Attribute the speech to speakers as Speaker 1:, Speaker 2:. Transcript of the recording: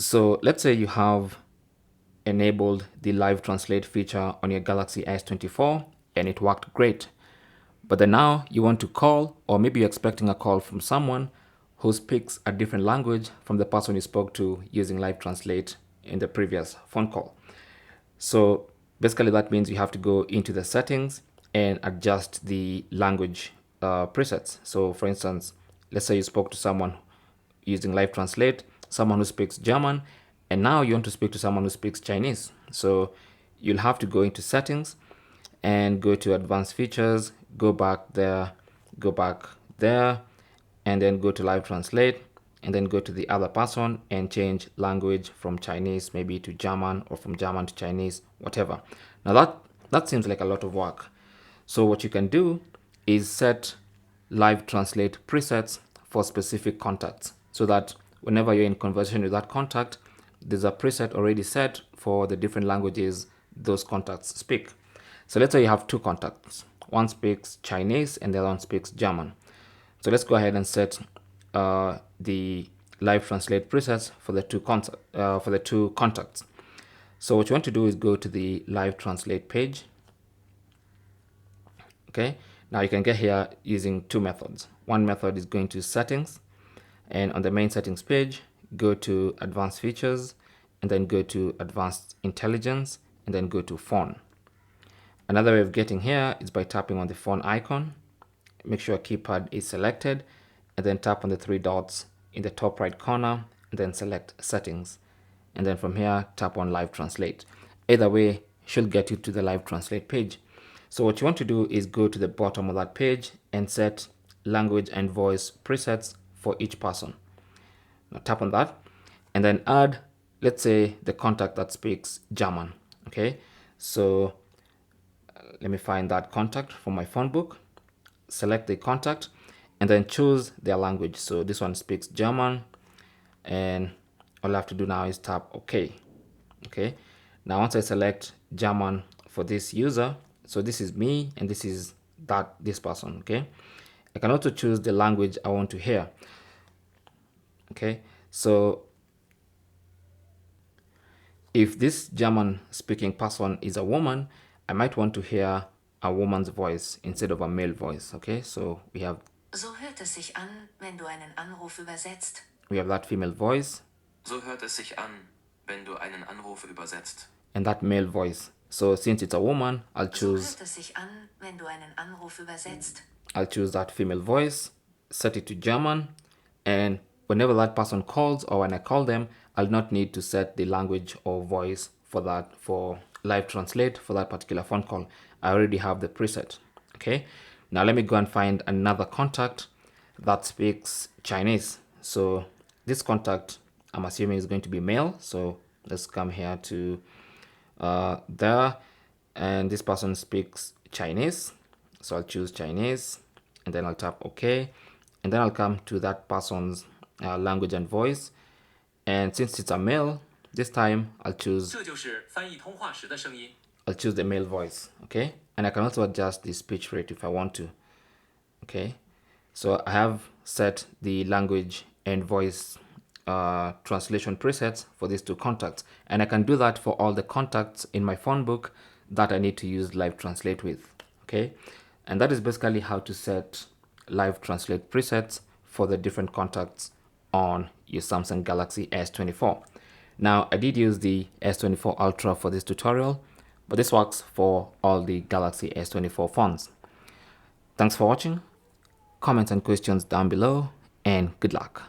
Speaker 1: So let's say you have enabled the live translate feature on your Galaxy S24 and it worked great. But then now you want to call, or maybe you're expecting a call from someone who speaks a different language from the person you spoke to using live translate in the previous phone call. So basically that means you have to go into the settings and adjust the language presets. So for instance, let's say you spoke to someone using live translate, someone who speaks German, and now you want to speak to someone who speaks Chinese. So you'll have to go into settings and go to advanced features, go back there, and then go to live translate, and then go to the other person and change language from Chinese maybe to German, or from German to Chinese, whatever. Now that seems like a lot of work. So what you can do is set live translate presets for specific contacts, so that whenever you're in conversation with that contact, there's a preset already set for the different languages those contacts speak. So let's say you have two contacts. One speaks Chinese and the other one speaks German. So let's go ahead and set the live translate presets for the two contacts. So what you want to do is go to the live translate page. Okay, now you can get here using two methods. One method is going to settings, and on the main settings page, go to advanced features, and then go to advanced intelligence, and then go to phone. Another way of getting here is by tapping on the phone icon. Make sure keypad is selected, and then tap on the three dots in the top right corner, and then select settings. And then from here, tap on live translate. Either way should get you to the live translate page. So what you want to do is go to the bottom of that page and set language and voice presets for each person. Now tap on that and then add, let's say, the contact that speaks German. Okay, so let me find that contact from my phone book, select the contact, and then choose their language. So this one speaks German, and all I have to do now is tap OK. Okay, now once I select German for this user, so this is me and this is this person. Okay, I can also choose the language I want to hear. Okay, so if this German speaking person is a woman, I might want to hear a woman's voice instead of a male voice. Okay, so we have
Speaker 2: So hört es sich an, wenn du einen Anruf übersetzt.
Speaker 1: We have that female voice.
Speaker 3: So hört es sich an, wenn du einen Anruf übersetzt.
Speaker 1: And that male voice. So since it's a woman, I'll choose.
Speaker 2: So hört es sich an, wenn du einen Anruf übersetzt.
Speaker 1: I'll choose that female voice, set it to German, and whenever that person calls or when I call them, I'll not need to set the language or voice for live translate for that particular phone call. I already have the preset. Okay, now let me go and find another contact that speaks Chinese. So this contact, I'm assuming, is going to be male. So let's come here to there, and this person speaks Chinese. So I'll choose Chinese, and then I'll tap OK, and then I'll come to that person's language and voice. And since it's a male, this time I'll choose the male voice. Okay, and I can also adjust the speech rate if I want to. Okay, so I have set the language and voice translation presets for these two contacts, and I can do that for all the contacts in my phone book that I need to use live translate with. Okay, and that is basically how to set live translate presets for the different contacts on your Samsung Galaxy S24. Now, I did use the S24 Ultra for this tutorial, but this works for all the Galaxy S24 phones. Thanks for watching. Comments and questions down below, and good luck.